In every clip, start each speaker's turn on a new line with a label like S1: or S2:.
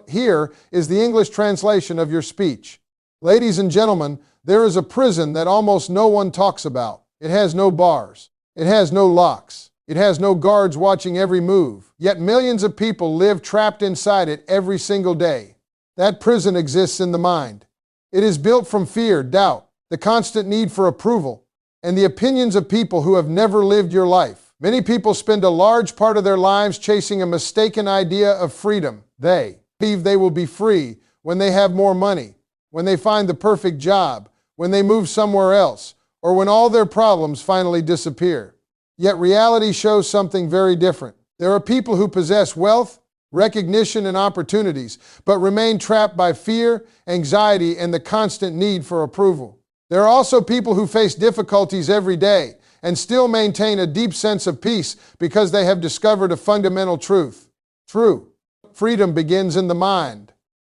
S1: Here is the English translation of your speech. Ladies and gentlemen, there is a prison that almost no one talks about. It has no bars. It has no locks. It has no guards watching every move. Yet millions of people live trapped inside it every single day. That prison exists in the mind. It is built from fear, doubt, the constant need for approval, and the opinions of people who have never lived your life. Many people spend a large part of their lives chasing a mistaken idea of freedom. They believe they will be free when they have more money, when they find the perfect job, when they move somewhere else, or when all their problems finally disappear. Yet reality shows something very different. There are people who possess wealth, recognition, and opportunities, but remain trapped by fear, anxiety, and the constant need for approval. There are also people who face difficulties every day and still maintain a deep sense of peace because they have discovered a fundamental truth. True freedom begins in the mind.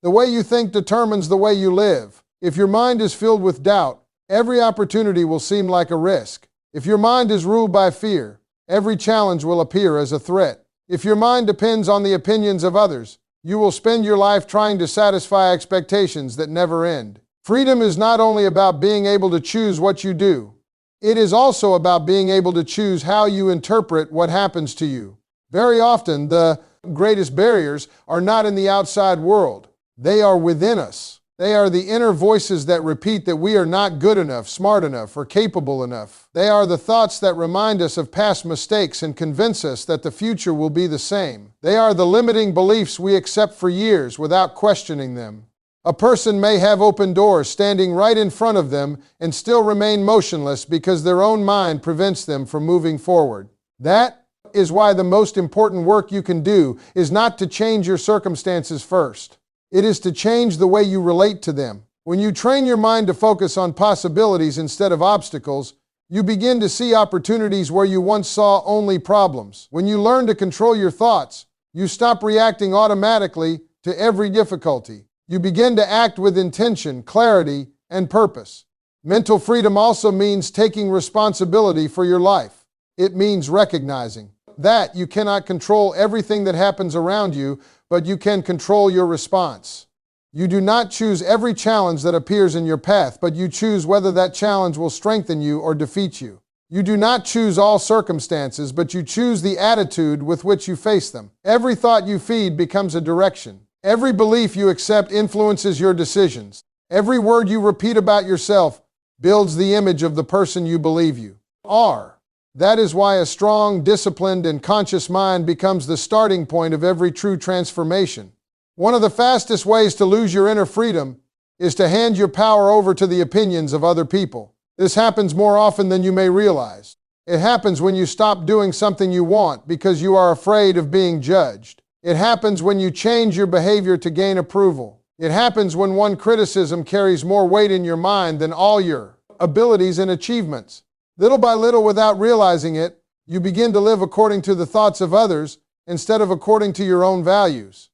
S1: The way you think determines the way you live. If your mind is filled with doubt, every opportunity will seem like a risk. If your mind is ruled by fear, every challenge will appear as a threat. If your mind depends on the opinions of others, you will spend your life trying to satisfy expectations that never end. Freedom is not only about being able to choose what you do, it is also about being able to choose how you interpret what happens to you. Very often, the greatest barriers are not in the outside world. They are within us. They are the inner voices that repeat that we are not good enough, smart enough, or capable enough. They are the thoughts that remind us of past mistakes and convince us that the future will be the same. They are the limiting beliefs we accept for years without questioning them. A person may have open doors standing right in front of them and still remain motionless because their own mind prevents them from moving forward. That is why the most important work you can do is not to change your circumstances first. It is to change the way you relate to them. When you train your mind to focus on possibilities instead of obstacles, you begin to see opportunities where you once saw only problems. When you learn to control your thoughts, you stop reacting automatically to every difficulty. You begin to act with intention, clarity, and purpose. Mental freedom also means taking responsibility for your life. It means recognizing that you cannot control everything that happens around you, but you can control your response. You do not choose every challenge that appears in your path, but you choose whether that challenge will strengthen you or defeat you. You do not choose all circumstances, but you choose the attitude with which you face them. Every thought you feed becomes a direction. Every belief you accept influences your decisions. Every word you repeat about yourself builds the image of the person you believe you are. That is why a strong, disciplined, and conscious mind becomes the starting point of every true transformation. One of the fastest ways to lose your inner freedom is to hand your power over to the opinions of other people. This happens more often than you may realize. It happens when you stop doing something you want because you are afraid of being judged. It happens when you change your behavior to gain approval. It happens when one criticism carries more weight in your mind than all your abilities and achievements. Little by little, without realizing it, you begin to live according to the thoughts of others instead of according to your own values.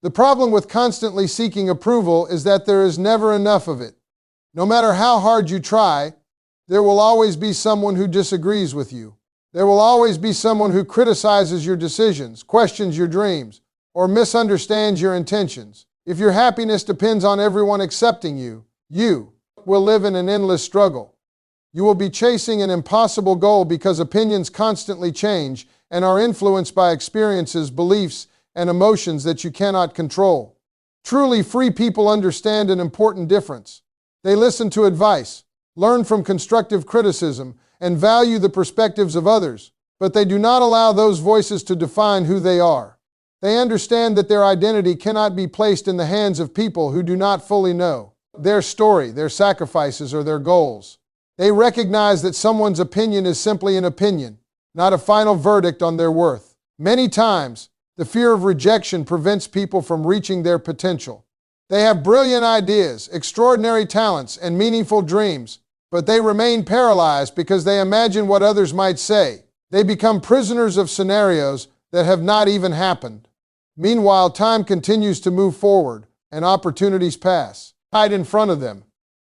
S1: The problem with constantly seeking approval is that there is never enough of it. No matter how hard you try, there will always be someone who disagrees with you. There will always be someone who criticizes your decisions, questions your dreams, or misunderstands your intentions. If your happiness depends on everyone accepting you, you will live in an endless struggle. You will be chasing an impossible goal because opinions constantly change and are influenced by experiences, beliefs, and emotions that you cannot control. Truly free people understand an important difference. They listen to advice, learn from constructive criticism, and value the perspectives of others, but they do not allow those voices to define who they are. They understand that their identity cannot be placed in the hands of people who do not fully know their story, their sacrifices, or their goals. They recognize that someone's opinion is simply an opinion, not a final verdict on their worth. Many times, the fear of rejection prevents people from reaching their potential. They have brilliant ideas, extraordinary talents, and meaningful dreams, but they remain paralyzed because they imagine what others might say. They become prisoners of scenarios that have not even happened. Meanwhile, time continues to move forward, and opportunities pass right in front of them.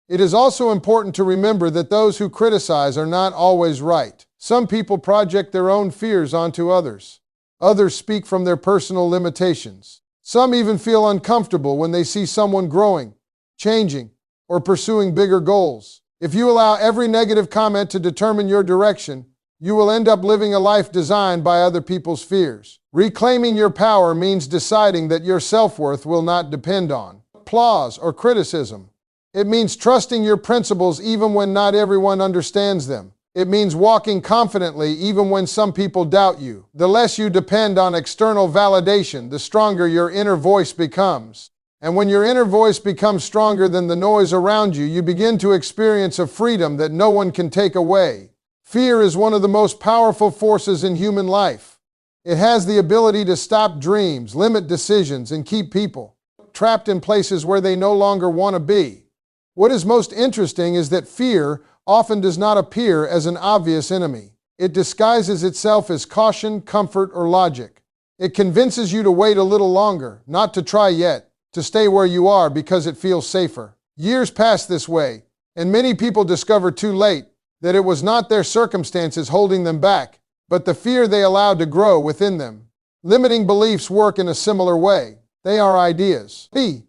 S1: It is also important to remember that those who criticize are not always right. Some people project their own fears onto others. Others speak from their personal limitations. Some even feel uncomfortable when they see someone growing, changing, or pursuing bigger goals. If you allow every negative comment to determine your direction, you will end up living a life designed by other people's fears. Reclaiming your power means deciding that your self-worth will not depend on applause or criticism. It means trusting your principles even when not everyone understands them. It means walking confidently even when some people doubt you. The less you depend on external validation, the stronger your inner voice becomes. And when your inner voice becomes stronger than the noise around you, you begin to experience a freedom that no one can take away. Fear is one of the most powerful forces in human life. It has the ability to stop dreams, limit decisions, and keep people trapped in places where they no longer want to be. What is most interesting is that fear often does not appear as an obvious enemy. It disguises itself as caution, comfort, or logic. It convinces you to wait a little longer, not to try yet, to stay where you are because it feels safer. Years pass this way, and many people discover too late that it was not their circumstances holding them back, but the fear they allowed to grow within them. Limiting beliefs work in a similar way. They are ideas. B.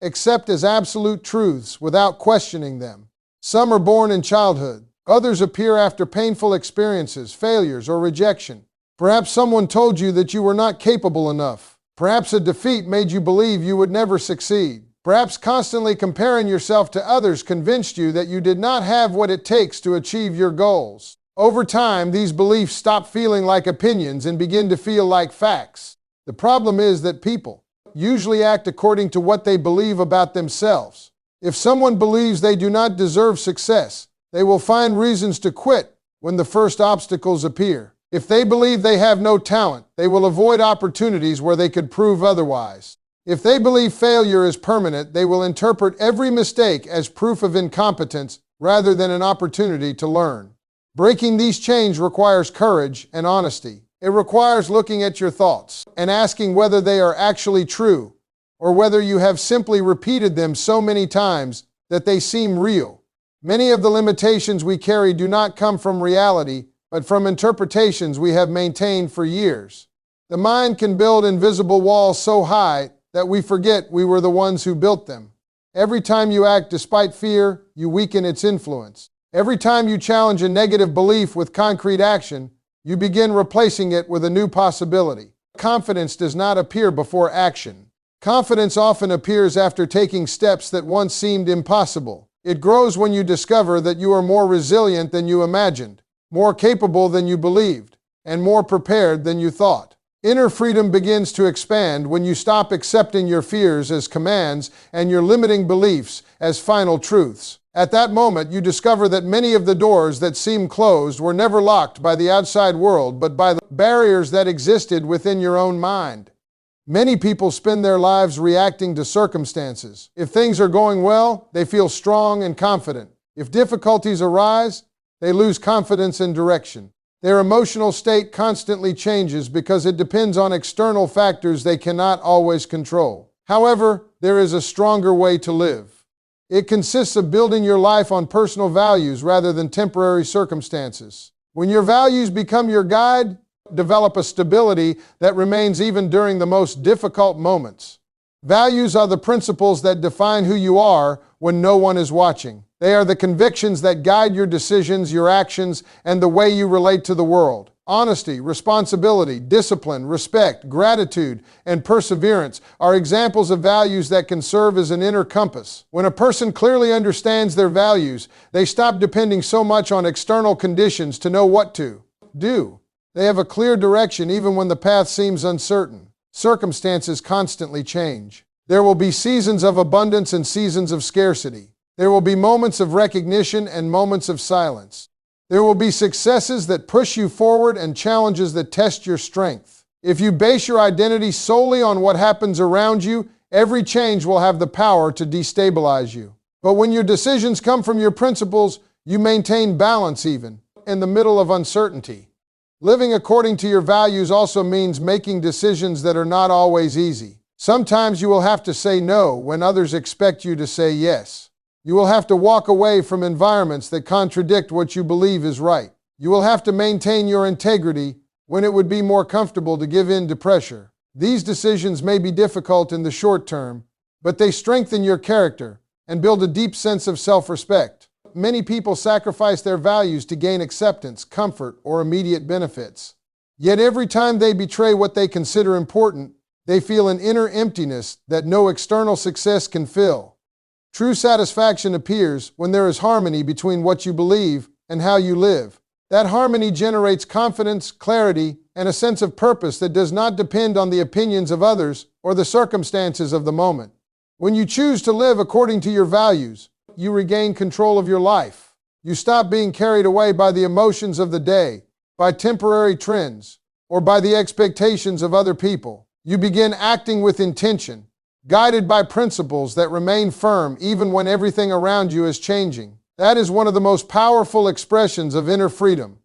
S1: Accept as absolute truths without questioning them. Some are born in childhood. Others appear after painful experiences, failures, or rejection. Perhaps someone told you that you were not capable enough. Perhaps a defeat made you believe you would never succeed. Perhaps constantly comparing yourself to others convinced you that you did not have what it takes to achieve your goals. Over time, these beliefs stop feeling like opinions and begin to feel like facts. The problem is that people usually act according to what they believe about themselves. If someone believes they do not deserve success, they will find reasons to quit when the first obstacles appear. If they believe they have no talent, they will avoid opportunities where they could prove otherwise. If they believe failure is permanent, they will interpret every mistake as proof of incompetence rather than an opportunity to learn. Breaking these chains requires courage and honesty. It requires looking at your thoughts and asking whether they are actually true, or whether you have simply repeated them so many times that they seem real. Many of the limitations we carry do not come from reality, but from interpretations we have maintained for years. The mind can build invisible walls so high that we forget we were the ones who built them. Every time you act despite fear, you weaken its influence. Every time you challenge a negative belief with concrete action, you begin replacing it with a new possibility. Confidence does not appear before action. Confidence often appears after taking steps that once seemed impossible. It grows when you discover that you are more resilient than you imagined, more capable than you believed, and more prepared than you thought. Inner freedom begins to expand when you stop accepting your fears as commands and your limiting beliefs as final truths. At that moment, you discover that many of the doors that seem closed were never locked by the outside world, but by the barriers that existed within your own mind. Many people spend their lives reacting to circumstances. If things are going well, they feel strong and confident. If difficulties arise, they lose confidence and direction. Their emotional state constantly changes because it depends on external factors they cannot always control. However, there is a stronger way to live. It consists of building your life on personal values rather than temporary circumstances. When your values become your guide, develop a stability that remains even during the most difficult moments. Values are the principles that define who you are when no one is watching. They are the convictions that guide your decisions, your actions, and the way you relate to the world. Honesty, responsibility, discipline, respect, gratitude, and perseverance are examples of values that can serve as an inner compass. When a person clearly understands their values, they stop depending so much on external conditions to know what to do. They have a clear direction even when the path seems uncertain. Circumstances constantly change. There will be seasons of abundance and seasons of scarcity. There will be moments of recognition and moments of silence. There will be successes that push you forward and challenges that test your strength. If you base your identity solely on what happens around you, every change will have the power to destabilize you. But when your decisions come from your principles, you maintain balance even in the middle of uncertainty. Living according to your values also means making decisions that are not always easy. Sometimes you will have to say no when others expect you to say yes. You will have to walk away from environments that contradict what you believe is right. You will have to maintain your integrity when it would be more comfortable to give in to pressure. These decisions may be difficult in the short term, but they strengthen your character and build a deep sense of self-respect. Many people sacrifice their values to gain acceptance, comfort, or immediate benefits. Yet every time they betray what they consider important, they feel an inner emptiness that no external success can fill. True satisfaction appears when there is harmony between what you believe and how you live. That harmony generates confidence, clarity, and a sense of purpose that does not depend on the opinions of others or the circumstances of the moment. When you choose to live according to your values, you regain control of your life. You stop being carried away by the emotions of the day, by temporary trends, or by the expectations of other people. You begin acting with intention, guided by principles that remain firm even when everything around you is changing. That is one of the most powerful expressions of inner freedom.